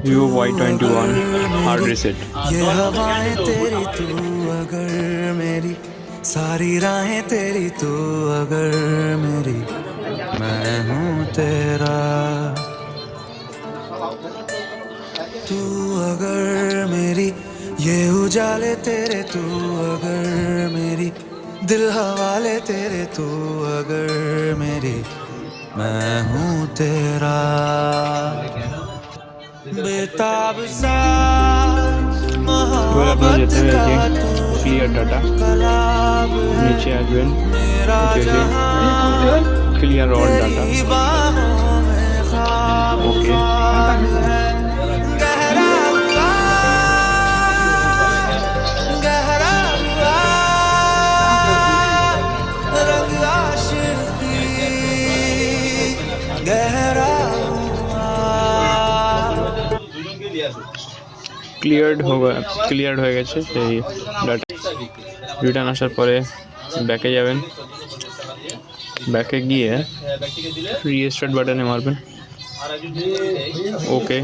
Vivo Y21 hard reset. ये हवाएं तेरी तू अगर मेरी, सारी राहें तेरी तू अगर मेरी, मैं हूँ तेरा। तू अगर मेरी, ये उजाले तेरे तू अगर मेरी, दिल हवाले तेरे तू अगर मेरी, मैं हूँ तेरा। बेताब सा এবার আপনারা मोहब्बत যেতে का হয়েছে तू ক্লিয়ার ডাটা, कलाब है, নিচে আসবেন, मेरा নিচে এসে जहां क्लियर ऑल डाटा। तेरी बाहों में ख्वाब ओके, ख्वाब है। गहरा हुआ, गहरा हुआ रंग आशिकी, गहरा हुआ। ক্লিয়ার্ড হয়ে গেছে সেই ডাটা। রিটার্ন আসার পরে ব্যাকে যাবেন, ব্যাকে গিয়ে রিস্টার্ট বাটনে মারবেন। ওকে,